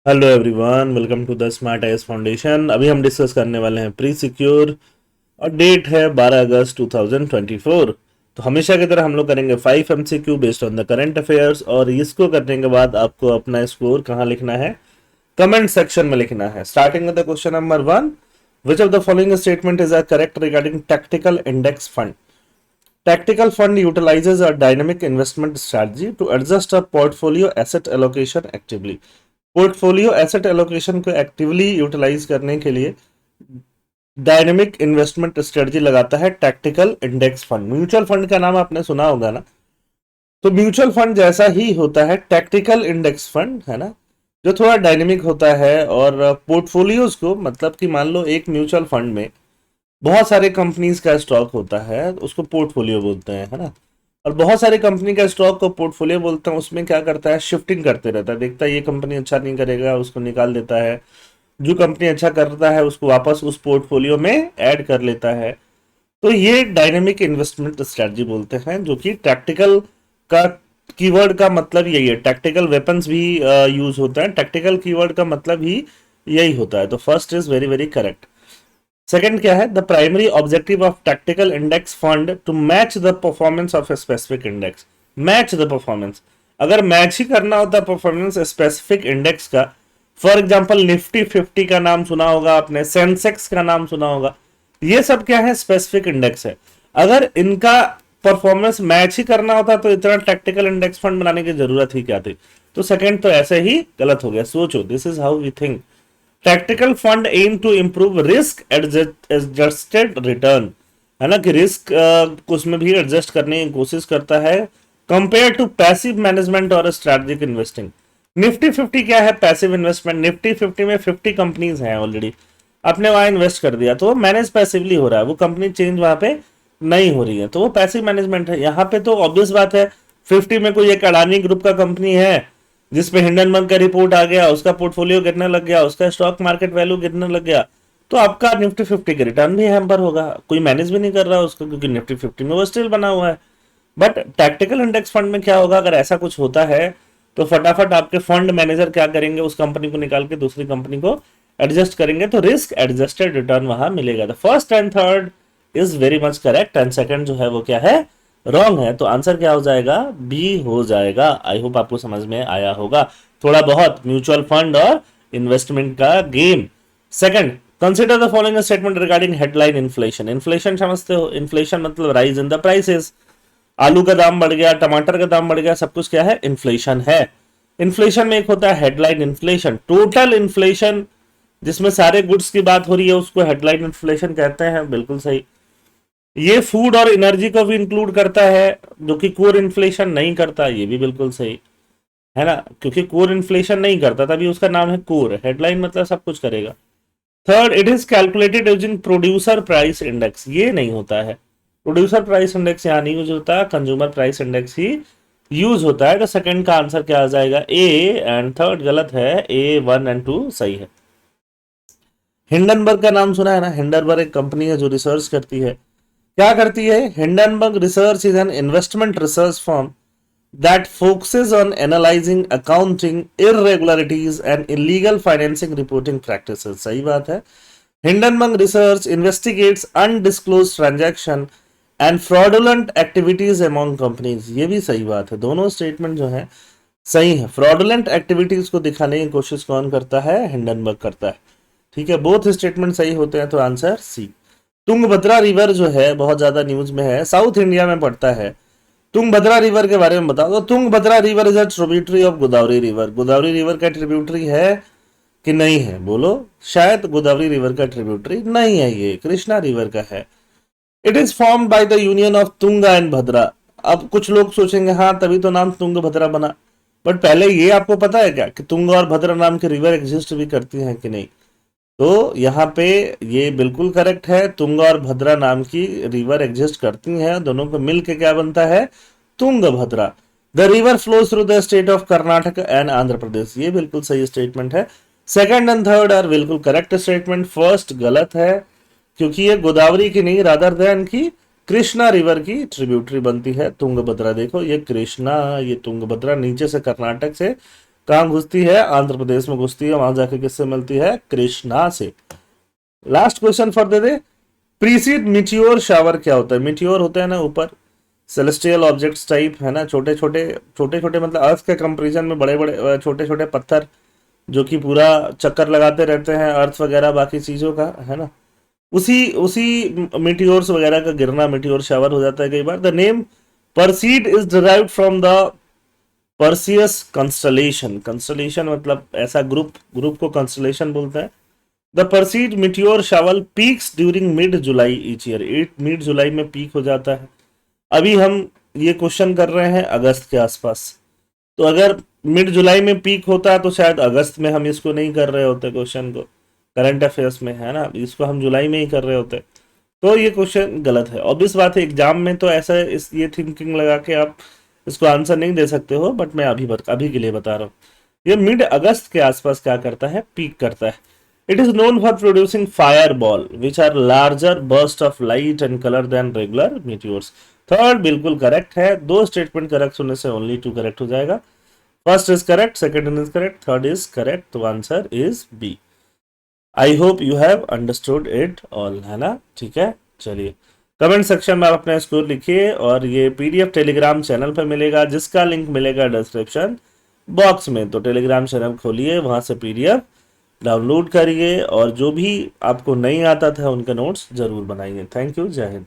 Hello everyone, welcome to the smart IAS foundation. अभी हम discuss करने वाले हैं प्री सिक्योर और डेट है 12 अगस्त 2024। तो हमेशा की तरह हम लोग करेंगे 5 MCQ based on the current affairs, और इसको करने के बाद आपको अपना स्कोर कहाँ लिखना है? कमेंट सेक्शन में लिखना है। Starting with the question number 1, which of the following statement is correct regarding tactical index fund? Tactical fund utilizes a dynamic investment strategy to adjust a portfolio asset allocation actively. Portfolio asset allocation को actively utilise करने के लिए dynamic investment strategy लगाता है tactical index fund. Mutual fund का नाम आपने सुना होगा ना, तो म्यूचुअल फंड जैसा ही होता है टैक्टिकल इंडेक्स फंड, है ना, जो थोड़ा डायनेमिक होता है। और पोर्टफोलियोज को, मतलब कि मान लो एक म्यूचुअल फंड में बहुत सारे कंपनीज का स्टॉक होता है, उसको पोर्टफोलियो बोलते हैं, है ना। और बहुत सारे कंपनी का स्टॉक को पोर्टफोलियो बोलते हैं। उसमें क्या करता है, शिफ्टिंग करते रहता है, देखता है ये कंपनी अच्छा नहीं करेगा, उसको निकाल देता है। जो कंपनी अच्छा करता है उसको वापस उस पोर्टफोलियो में ऐड कर लेता है। तो ये डायनेमिक इन्वेस्टमेंट स्ट्रेटजी बोलते हैं, जो कि टैक्टिकल का कीवर्ड का मतलब यही है। टैक्टिकल वेपन्स भी यूज होता है, टैक्टिकल कीवर्ड का मतलब ही यही होता है। तो first is very very correct. Second क्या है, the primary objective of tactical index fund to match the performance of a specific index. Match the performance, अगर मैच ही करना होता है परफॉर्मेंस स्पेसिफिक इंडेक्स का, फॉर एग्जांपल निफ्टी 50 का नाम सुना होगा आपने, सेंसेक्स का नाम सुना होगा, ये सब क्या है, स्पेसिफिक इंडेक्स है। अगर इनका परफॉर्मेंस मैच ही करना होता तो इतना टैक्टिकल इंडेक्स फंड बनाने की जरूरत ही क्या थी? तो सेकंड तो ऐसे ही गलत हो गया। सोचो, this is how we think. Tactical fund aim to improve risk adjusted return, है ना, कि रिस्क उसमें भी एडजस्ट करने की कोशिश करता है कंपेयर टू पैसिव मैनेजमेंट और स्ट्रैटेजिक इन्वेस्टिंग। निफ्टी 50 क्या है? Passive investment. निफ्टी 50 में 50 कंपनीज हैं ऑलरेडी, आपने वहां इन्वेस्ट कर दिया तो वो मैनेज पैसिवली हो रहा है, वो कंपनी चेंज वहां पे नहीं हो रही है, तो वो पैसिव मैनेजमेंट है। यहाँ पे तो ऑब्वियस बात है, 50 में कोई एक अडानी ग्रुप का कंपनी है जिसपे हिंडनबर्ग का रिपोर्ट आ गया, उसका पोर्टफोलियो गिरने लग गया, उसका स्टॉक मार्केट वैल्यू गिरने लग गया, तो आपका निफ्टी 50 के रिटर्न भी हैम्पर होगा। कोई मैनेज भी नहीं कर रहा उसको, क्योंकि निफ्टी 50 में वो स्टिल बना हुआ है। बट टैक्टिकल इंडेक्स फंड में क्या होगा, अगर ऐसा कुछ होता है तो फटाफट आपके फंड मैनेजर क्या करेंगे, उस कंपनी को निकाल के दूसरी कंपनी को एडजस्ट करेंगे, तो रिस्क एडजस्टेड रिटर्न वहां मिलेगा। The first and third is very much correct, and second जो है वो क्या है, रॉन्ग है। तो आंसर क्या हो जाएगा? बी हो जाएगा। आई होप आपको समझ में आया होगा थोड़ा बहुत म्यूचुअल फंड और इन्वेस्टमेंट का game. Second, consider the following statement regarding headline inflation. Inflation समझते हो? इन्फ्लेशन मतलब राइज इन द प्राइसेस। आलू का दाम बढ़ गया, टमाटर का दाम बढ़ गया, सब कुछ क्या है? इन्फ्लेशन है। इन्फ्लेशन में एक होता है हेडलाइन इन्फ्लेशन, टोटल इन्फ्लेशन जिसमें सारे गुड्स की बात हो रही है उसको हेडलाइन इन्फ्लेशन कहते हैं, बिल्कुल सही। ये फूड और एनर्जी को भी इंक्लूड करता है, जो कि कोर इन्फ्लेशन नहीं करता, ये भी बिल्कुल सही है ना, क्योंकि कोर इन्फ्लेशन नहीं करता तभी उसका नाम है कोर। हेडलाइन मतलब सब कुछ करेगा। Third, it is calculated using producer price index. ये नहीं होता है, प्रोड्यूसर प्राइस इंडेक्स यहाँ नहीं यूज होता, कंज्यूमर प्राइस इंडेक्स ही यूज होता है। तो सेकंड का आंसर क्या आ जाएगा? ए, एंड थर्ड गलत है, ए 1 एंड 2 सही है। हिंडनबर्ग का नाम सुना है ना? हिंडनबर्ग एक कंपनी है जो रिसर्च करती है। क्या करती है? Hindenburg research is an investment research firm that focuses on analyzing accounting irregularities and illegal financing reporting practices। सही बात है। Hindenburg research investigates undisclosed transaction and fraudulent activities among companies। ये भी सही बात है, दोनों स्टेटमेंट जो है सही है। फ्रॉडुलेंट एक्टिविटीज को दिखाने की कोशिश कौन करता है? हिंडनबर्ग करता है। ठीक है, बोथ स्टेटमेंट सही होते हैं, तो आंसर सी। तुंगभद्रा रिवर जो है बहुत ज्यादा न्यूज में है, साउथ इंडिया में पड़ता है। तुंगभद्रा रिवर के बारे में बताओ। तो Tungabhadra river is a tributary of Godavari river. Godavari river का ट्रिब्यूटरी है कि नहीं है? बोलो। शायद गोदावरी रिवर का ट्रिब्यूटरी नहीं है, ये कृष्णा रिवर का है। It is formed by the union of Tunga and Bhadra. अब कुछ लोग सोचेंगे हाँ तभी तो नाम तुंगभद्रा बना, बट पहले ये आपको पता है क्या कि तुंगा और भद्रा नाम की रिवर एग्जिस्ट भी करती हैं कि नहीं? तो यहाँ पे ये बिल्कुल करेक्ट है, तुंगा और भद्रा नाम की रिवर एग्जिस्ट करती हैं, दोनों को मिलके क्या बनता है? Tungabhadra. The river flows through the state of Karnataka and Andhra Pradesh. ये बिल्कुल सही स्टेटमेंट है। सेकंड एंड थर्ड आर बिल्कुल करेक्ट स्टेटमेंट। फर्स्ट गलत है, क्योंकि ये गोदावरी की नहीं, रादर देन की कृष्णा रिवर की ट्रिब्यूटरी बनती है तुंगभद्रा। देखो ये कृष्णा, ये तुंगभद्रा नीचे से कर्नाटक से कहाँ घुसती है? आंध्र प्रदेश में घुसती है। वहां जाके किससे मिलती है? कृष्णा से। Last question for the day, preceded Meteor shower क्या होता है? मिटियोर होता है ना ऊपर सेलेस्टियल ऑब्जेक्ट्स टाइप, है ना, छोटे छोटे मतलब अर्थ के कंपेरिजन में बड़े बड़े छोटे छोटे पत्थर जो कि पूरा चक्कर लगाते रहते हैं अर्थ वगैरह बाकी चीजों का, है ना, उसी उसी मिटियोर्स वगैरह का गिरना मिटियोर शावर हो जाता है कई बार। The name Perseid is derived from the Perseus constellation. Constellation मतलब ऐसा ग्रुप को कंस्टलेशन बोलते हैं। The Perseid meteor shower peaks during mid July each year. Mid July में पीक हो जाता है। अभी हम ये क्वेश्चन कर रहे हैं अगस्त के आसपास, तो अगर मिड जुलाई में पीक होता तो शायद अगस्त में हम इसको नहीं कर रहे होते क्वेश्चन को, करंट अफेयर्स में, है ना, इसको हम जुलाई में ही कर रहे होते। तो ये क्वेश्चन गलत है। ऑब्वियस बात है, एग्जाम में तो ऐसा इस ये थिंकिंग लगा के आप इसको आंसर नहीं दे सकते हो, बट मैं अभी के लिए बता रहा हूँ। ये मिड अगस्त के आसपास क्या करता है? पीक करता है। It is known for producing fire ball which are larger burst of light and colour than regular meteors. Third बिल्कुल करेक्ट है। दो स्टेटमेंट करेक्ट होने से ओनली 2 करेक्ट हो जाएगा। First is correct, second is correct, third is correct, तो answer is B. I hope you have understood it all, है ना, ठीक है। चलिए कमेंट सेक्शन में आप अपना स्कोर लिखिए, और ये पीडीएफ टेलीग्राम चैनल पर मिलेगा जिसका लिंक मिलेगा डिस्क्रिप्शन बॉक्स में। तो टेलीग्राम चैनल खोलिए, वहां से पीडीएफ डाउनलोड करिए, और जो भी आपको नहीं आता था उनके नोट्स जरूर बनाइए। थैंक यू, जय हिंद।